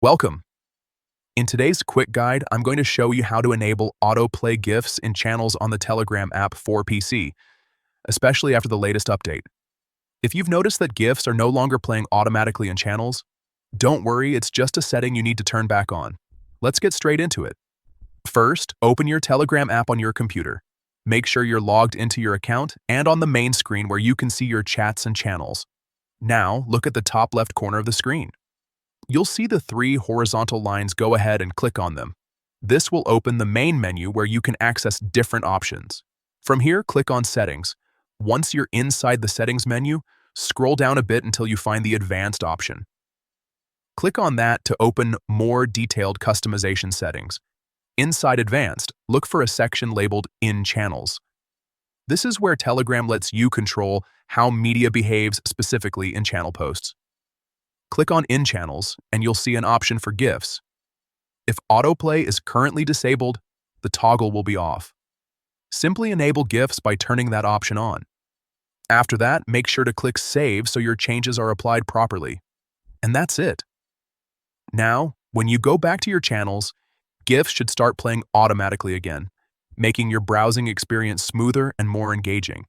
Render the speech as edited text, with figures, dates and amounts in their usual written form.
Welcome. In today's quick guide, I'm going to show you how to enable autoplay GIFs in channels on the Telegram app for PC, especially after the latest update. If you've noticed that GIFs are no longer playing automatically in channels, don't worry, it's just a setting you need to turn back on. Let's get straight into it. First, open your Telegram app on your computer. Make sure you're logged into your account and on the main screen where you can see your chats and channels. Now, look at the top left corner of the screen. You'll see the three horizontal lines. Go ahead and click on them. This will open the main menu where you can access different options. From here, click on Settings. Once you're inside the Settings menu, scroll down a bit until you find the Advanced option. Click on that to open more detailed customization settings. Inside Advanced, look for a section labeled In Channels. This is where Telegram lets you control how media behaves specifically in channel posts. Click on In Channels, and you'll see an option for GIFs. If autoplay is currently disabled, the toggle will be off. Simply enable GIFs by turning that option on. After that, make sure to click Save so your changes are applied properly. And that's it. Now, when you go back to your channels, GIFs should start playing automatically again, making your browsing experience smoother and more engaging.